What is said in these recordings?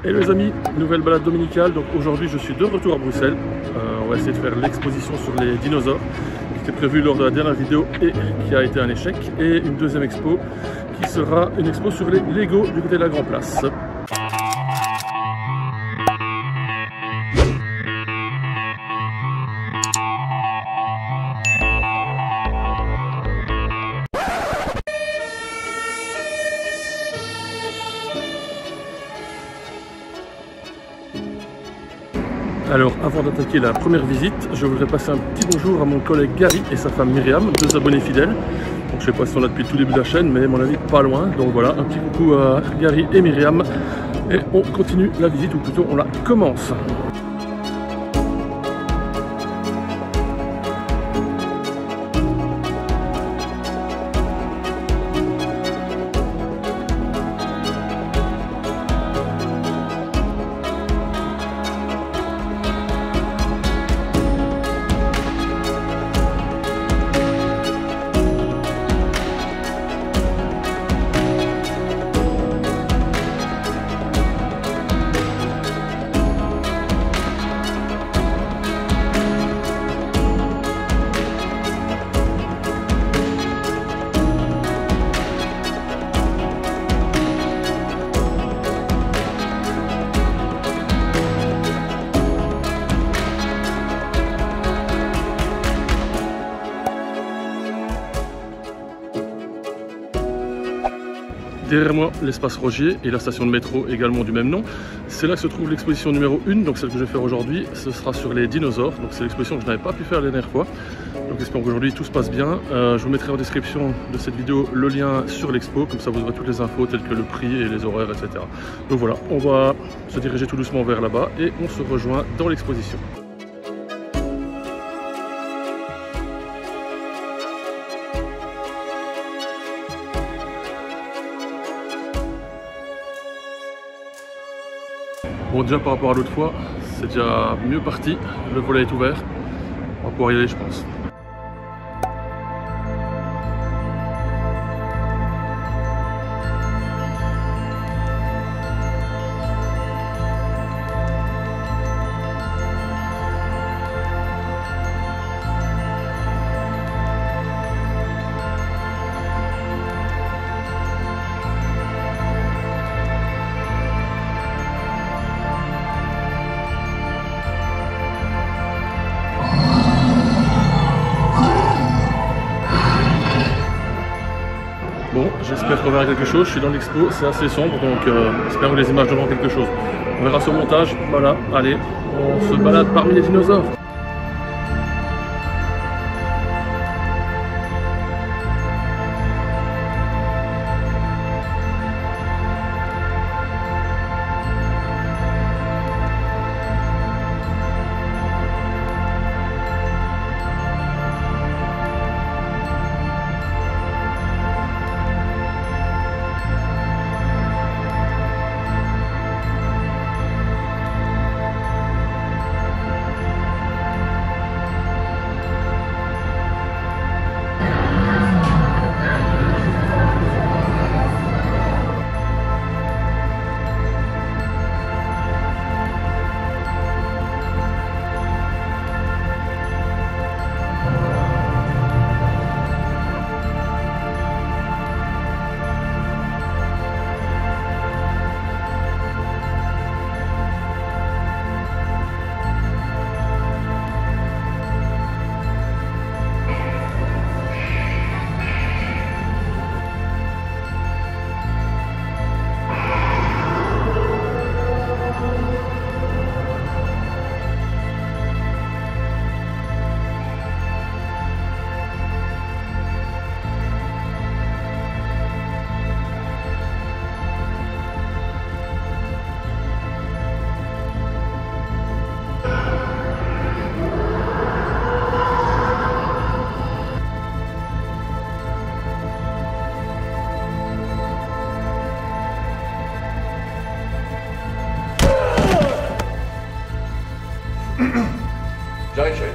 Et les amis, nouvelle balade dominicale. Donc aujourd'hui je suis de retour à Bruxelles. On va essayer de faire l'exposition sur les dinosaures qui était prévue lors de la dernière vidéo et qui a été un échec. Et une deuxième expo qui sera une expo sur les Lego du côté de la Grand Place. Alors, avant d'attaquer la première visite, je voudrais passer un petit bonjour à mon collègue Gary et sa femme Myriam, deux abonnés fidèles. Donc, je ne sais pas si on l'a depuis le tout début de la chaîne, mais à mon avis, pas loin. Donc voilà, un petit coucou à Gary et Myriam. Et on continue la visite, ou plutôt on la commence. Derrière moi, l'espace Rogier et la station de métro également du même nom. C'est là que se trouve l'exposition numéro 1, donc celle que je vais faire aujourd'hui. Ce sera sur les dinosaures, donc c'est l'exposition que je n'avais pas pu faire la dernière fois. Donc j'espère qu'aujourd'hui tout se passe bien. Je vous mettrai en description de cette vidéo le lien sur l'expo, comme ça vous aurez toutes les infos telles que le prix et les horaires, etc. Donc voilà, on va se diriger tout doucement vers là-bas et on se rejoint dans l'exposition. Bon, déjà par rapport à l'autre fois, c'est déjà mieux parti, le volet est ouvert, on va pouvoir y aller je pense. Bon, j'espère qu'on verra quelque chose. Je suis dans l'expo, c'est assez sombre, donc j'espère que les images donneront quelque chose. On verra sur le montage. Voilà, allez, on se balade parmi les dinosaures. J'arrive, chérie.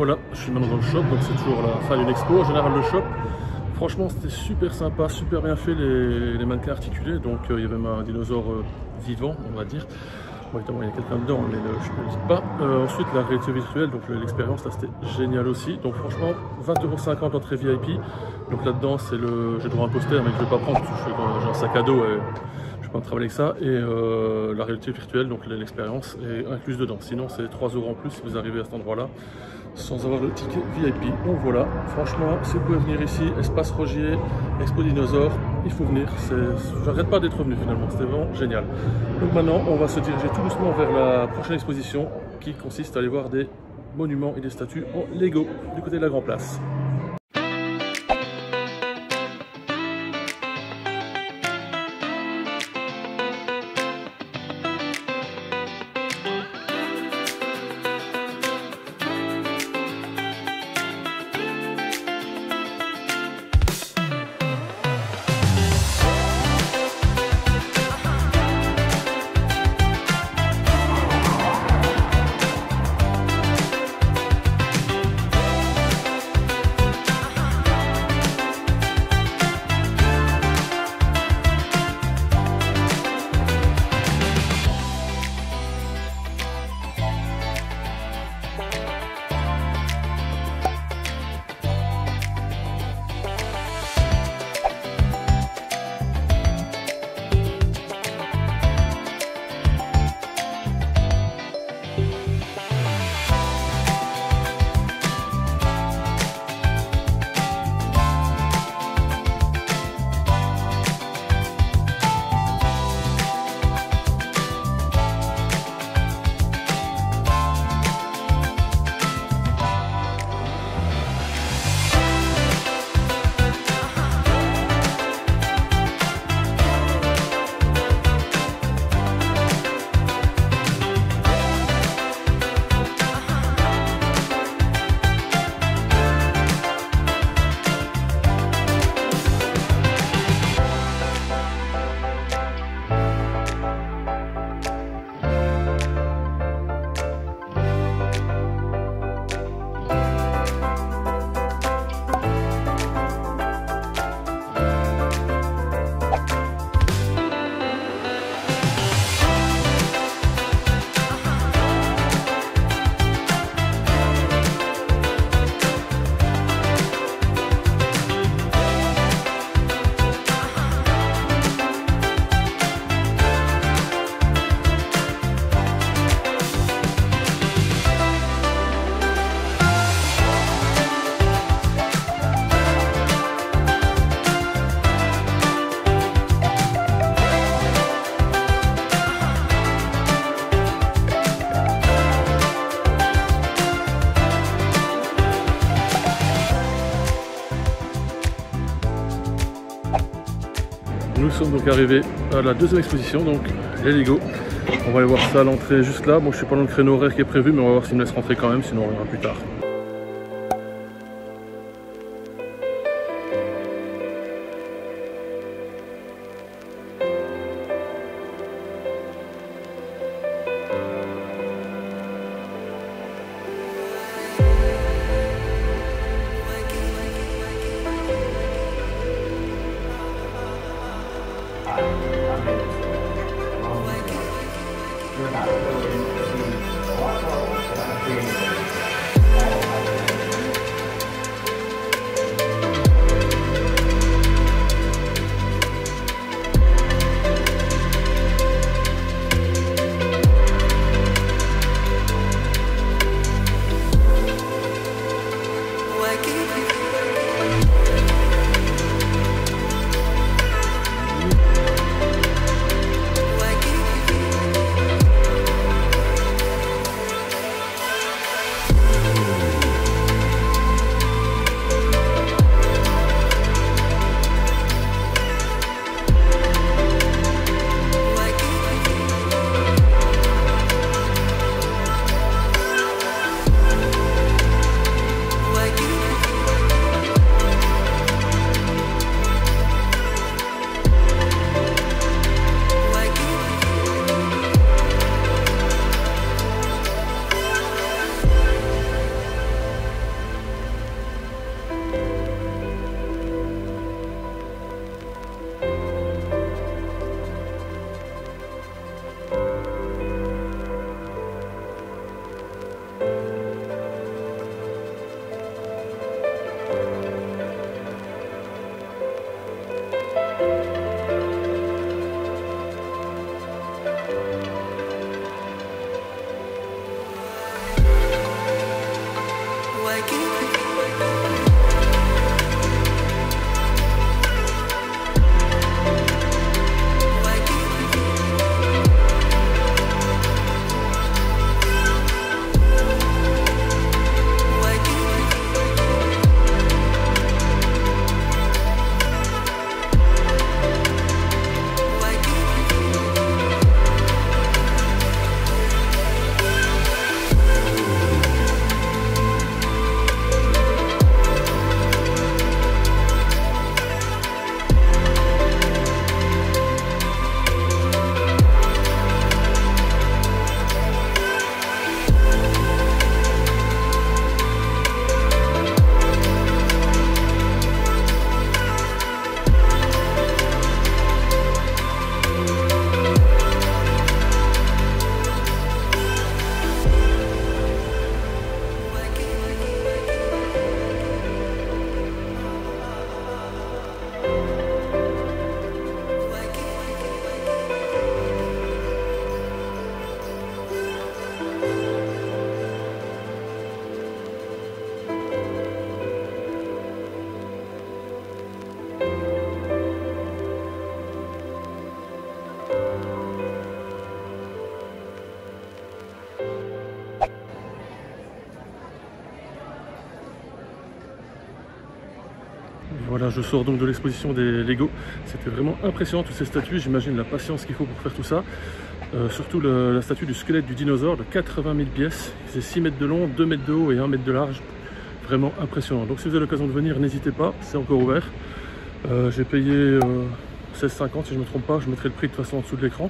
Voilà, je suis maintenant dans le shop, donc c'est toujours la fin d'une expo. En général, le shop, franchement, c'était super sympa, super bien fait les mannequins articulés. Donc il y avait un dinosaure vivant, on va dire. Bon, évidemment, il y a quelqu'un dedans, mais je ne le dis pas. Ensuite, la réalité virtuelle, donc l'expérience, là, c'était génial aussi. Donc franchement, 20,50 € entrée VIP. Donc là-dedans, c'est j'ai droit à un poster, mais que je ne vais pas prendre parce que j'ai un sac à dos et je vais pas travailler avec ça. Et la réalité virtuelle, donc l'expérience, est incluse dedans. Sinon, c'est 3 € en plus si vous arrivez à cet endroit-là, sans avoir le ticket VIP. Donc voilà, franchement, si vous pouvez venir ici, Espace Rogier, Expo Dinosaure, il faut venir. J'arrête pas d'être venu finalement, c'était vraiment génial. Donc maintenant, on va se diriger tout doucement vers la prochaine exposition qui consiste à aller voir des monuments et des statues en Lego du côté de la Grand Place. Nous sommes donc arrivés à la deuxième exposition, donc les Lego. On va aller voir ça à l'entrée juste là. Bon, je suis pas dans le créneau horaire qui est prévu, mais on va voir s'il me laisse rentrer quand même, sinon on verra plus tard. You're not going to watch all Voilà, je sors donc de l'exposition des Lego. C'était vraiment impressionnant toutes ces statues. J'imagine la patience qu'il faut pour faire tout ça. Surtout la statue du squelette du dinosaure de 80 000 pièces. Il faisait 6 mètres de long, 2 mètres de haut et 1 mètre de large. Vraiment impressionnant. Donc si vous avez l'occasion de venir, n'hésitez pas, c'est encore ouvert. J'ai payé 16,50 si je ne me trompe pas. Je mettrai le prix de toute façon en dessous de l'écran.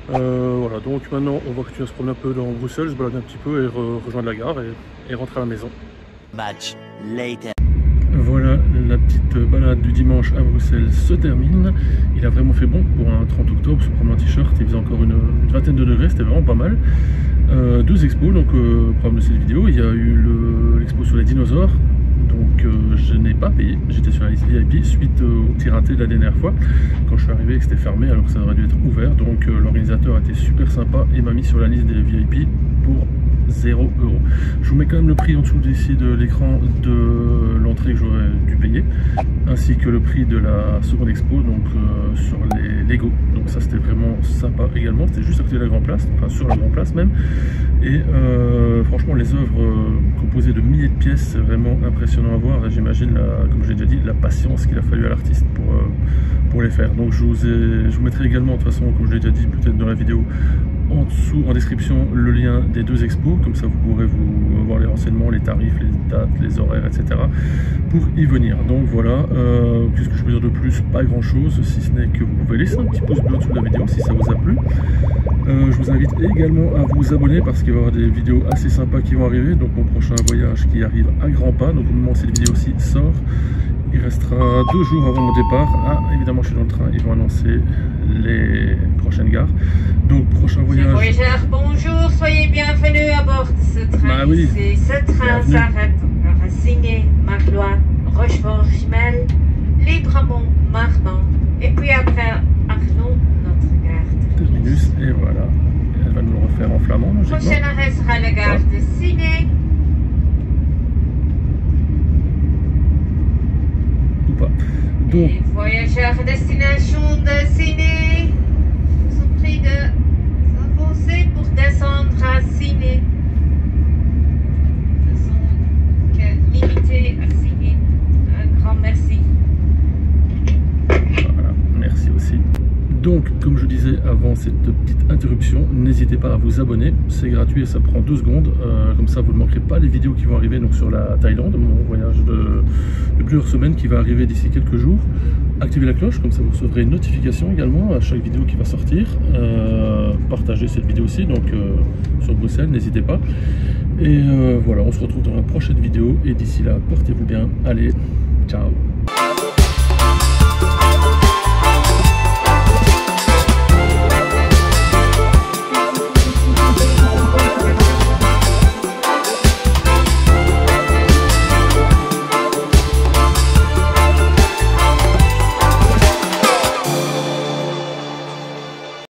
Voilà, donc maintenant on va continuer à se promener un peu dans Bruxelles, se balader un petit peu et rejoindre la gare et rentrer à la maison. Much later. Voilà, la petite balade du dimanche à Bruxelles se termine. Il a vraiment fait bon pour un 30 octobre, se prendre un t-shirt, il faisait encore une vingtaine de degrés, c'était vraiment pas mal. Deux expos, donc programme de cette vidéo, il y a eu l'expo sur les dinosaures, donc je n'ai pas payé, j'étais sur la liste VIP suite au petit raté de la dernière fois, quand je suis arrivé et que c'était fermé alors que ça aurait dû être ouvert, donc l'organisateur a été super sympa et m'a mis sur la liste des VIP pour 0 €. Je vous mets quand même le prix en dessous ici de l'écran de l'entrée que j'aurais dû payer, ainsi que le prix de la seconde expo, donc sur les Lego. Donc ça c'était vraiment sympa également, c'était juste à côté de la Grand Place, enfin sur la Grand Place même. Et franchement les œuvres composées de milliers de pièces, c'est vraiment impressionnant à voir. J'imagine, comme je l'ai déjà dit, la patience qu'il a fallu à l'artiste pour les faire. Donc je vous mettrai également, de toute façon, comme je l'ai déjà dit peut-être dans la vidéo, en dessous en description le lien des deux expos, comme ça vous pourrez voir les renseignements, les tarifs, les dates, les horaires, etc. pour y venir. Donc voilà, qu'est-ce que je peux dire de plus? Pas grand chose, si ce n'est que vous pouvez laisser un petit pouce bleu en dessous de la vidéo si ça vous a plu. Je vous invite également à vous abonner parce qu'il va y avoir des vidéos assez sympas qui vont arriver. Donc mon prochain voyage qui arrive à grands pas, donc au moment où cette vidéo-ci sort, il restera 2 jours avant mon départ. Ah, évidemment, je suis dans le train, ils vont annoncer les prochaines gares. Donc, prochain voyage. Voyageurs, bonjour, soyez bienvenus à bord de ce train. Bah oui. Ce train s'arrête à Racigny, Marlois, Rochefort-Gimel, Libremont, Marmont, et puis après Arnaud, notre gare terminus. Et voilà, elle va nous le refaire en flamand. Le prochain arrêt sera la gare de Ciné. Pas. Donc, les voyageurs à destination de Ciné sont pris de s'avancer pour descendre à Ciné. Ne sont que limités à Ciné. Un grand merci. Voilà, merci aussi. Donc, comme je disais avant cette petite interruption, n'hésitez pas à vous abonner, c'est gratuit et ça prend 2 secondes. Comme ça, vous ne manquerez pas les vidéos qui vont arriver donc sur la Thaïlande, mon voyage de plusieurs semaines qui va arriver d'ici quelques jours. Activez la cloche, comme ça vous recevrez une notification également à chaque vidéo qui va sortir. Partagez cette vidéo aussi, donc sur Bruxelles, n'hésitez pas. Et voilà, on se retrouve dans la prochaine vidéo et d'ici là, portez-vous bien. Allez, ciao!